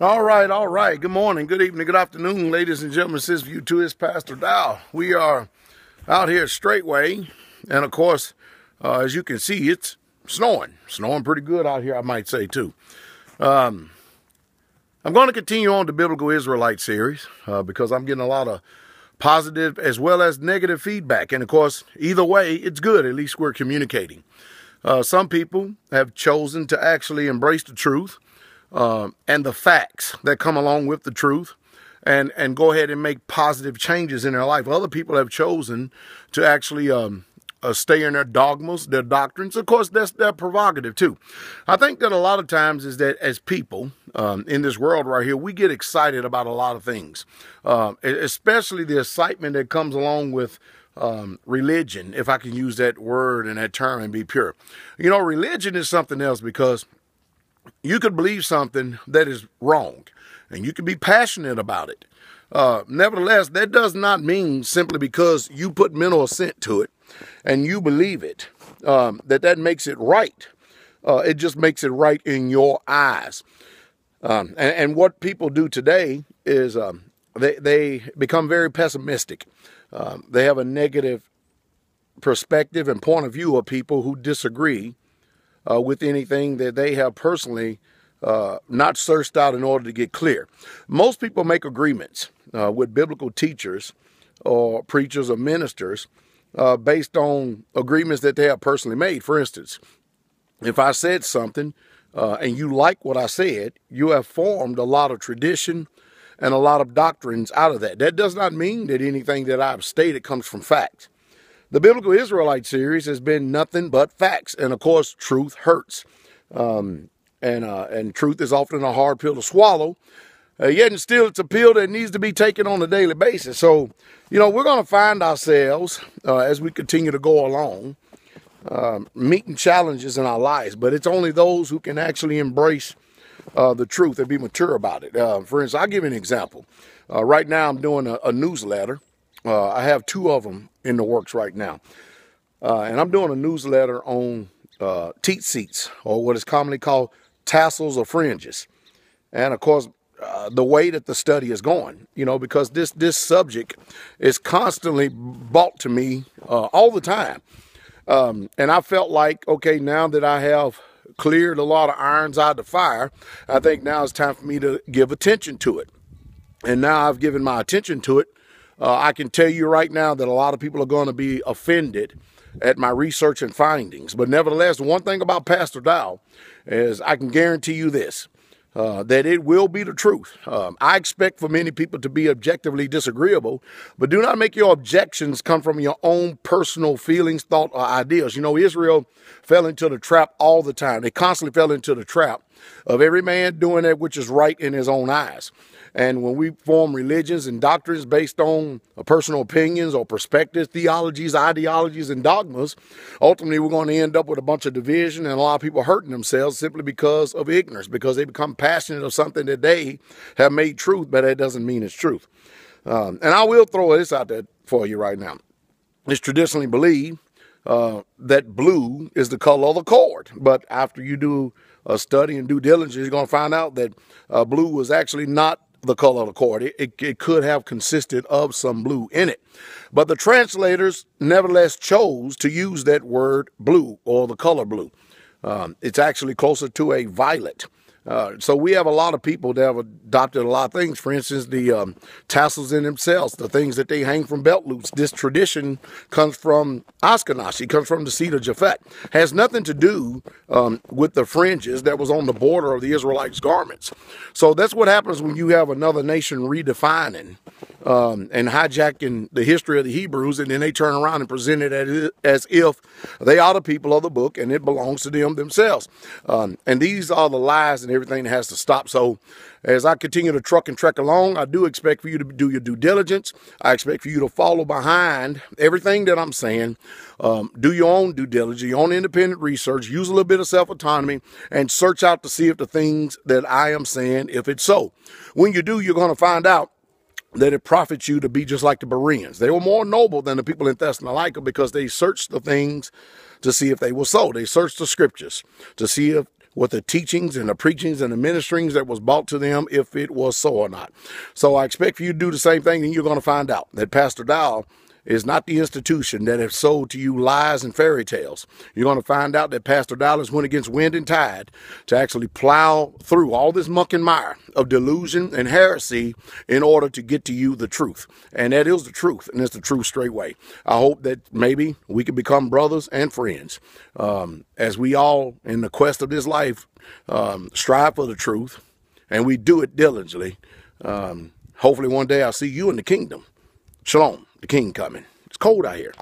All right, all right. Good morning, good evening, good afternoon, ladies and gentlemen. Sis View 2 is Pastor Dow. We are out here straightway, and of course, as you can see, it's snowing pretty good out here, I might say too. I'm going to continue on the Biblical Israelite series because I'm getting a lot of positive as well as negative feedback, and of course, either way, it's good. At least we're communicating. Some people have chosen to actually embrace the truth. And the facts that come along with the truth and go ahead and make positive changes in their life. Other people have chosen to actually stay in their dogmas, their doctrines. Of course, that's their prerogative too. I think that a lot of times is that as people in this world right here, we get excited about a lot of things, especially the excitement that comes along with religion, if I can use that word and that term and be pure. You know, religion is something else because you could believe something that is wrong, and you can be passionate about it. Nevertheless, that does not mean simply because you put mental assent to it and you believe it, that makes it right. It just makes it right in your eyes. And what people do today is they become very pessimistic. They have a negative perspective and point of view of people who disagree with anything that they have personally not searched out in order to get clear. Most people make agreements with biblical teachers or preachers or ministers based on agreements that they have personally made. For instance, if I said something and you like what I said, you have formed a lot of tradition and a lot of doctrines out of that. That does not mean that anything that I've stated comes from fact. The Biblical Israelite series has been nothing but facts, and of course, truth hurts, and truth is often a hard pill to swallow. Yet and still, it's a pill that needs to be taken on a daily basis. So, you know, we're going to find ourselves as we continue to go along, meeting challenges in our lives. But it's only those who can actually embrace the truth and be mature about it. For instance, I'll give you an example. Right now, I'm doing a newsletter. I have two of them in the works right now. And I'm doing a newsletter on teat seats, or what is commonly called tassels or fringes. And of course, the way that the study is going, you know, because this subject is constantly brought to me all the time. And I felt like, okay, now that I have cleared a lot of irons out of the fire, I think now it's time for me to give attention to it. And now I've given my attention to it. I can tell you right now that a lot of people are going to be offended at my research and findings. But nevertheless, one thing about Pastor Dow is I can guarantee you this, that it will be the truth. I expect for many people to be objectively disagreeable, but do not make your objections come from your own personal feelings, thought, or ideas. You know, Israel fell into the trap all the time. They constantly fell into the trap of every man doing that which is right in his own eyes. And when we form religions and doctrines based on personal opinions or perspectives, theologies, ideologies, and dogmas, ultimately we're going to end up with a bunch of division and a lot of people hurting themselves simply because of ignorance, because they become passionate of something that they have made truth, but that doesn't mean it's truth. And I will throw this out there for you right now. It's traditionally believed that blue is the color of the cord, but after you do a study and due diligence, you're going to find out that blue was actually not the color of the cord. It could have consisted of some blue in it. But the translators nevertheless chose to use that word blue or the color blue. It's actually closer to a violet. So we have a lot of people that have adopted a lot of things. For instance, the tassels in themselves, the things that they hang from belt loops. This tradition comes from Ashkenaz. It comes from the seed of Japhet. Has nothing to do with the fringes that was on the border of the Israelites' garments. So that's what happens when you have another nation redefining and hijacking the history of the Hebrews, and then they turn around and present it as if they are the people of the book and it belongs to them themselves. And these are the lies and everything that has to stop. So as I continue to truck and trek along, I do expect for you to do your due diligence. I expect for you to follow behind everything that I'm saying. Do your own due diligence, your own independent research, use a little bit of self-autonomy, and search out to see if the things that I am saying, if it's so. When you do, you're going to find out that it profits you to be just like the Bereans. They were more noble than the people in Thessalonica because they searched the things to see if they were so. They searched the scriptures to see if with the teachings and the preachings and the ministerings that was brought to them, if it was so or not. So I expect for you to do the same thing, and you're going to find out that Pastor Dow is not the institution that has sold to you lies and fairy tales. You're going to find out that Pastor Dallas went against wind and tide to actually plow through all this muck and mire of delusion and heresy in order to get to you the truth. And that is the truth, and it's the truth straight way. I hope that maybe we can become brothers and friends as we all, in the quest of this life, strive for the truth, and we do it diligently. Hopefully one day I'll see you in the kingdom. Shalom. The king coming. It's cold out here.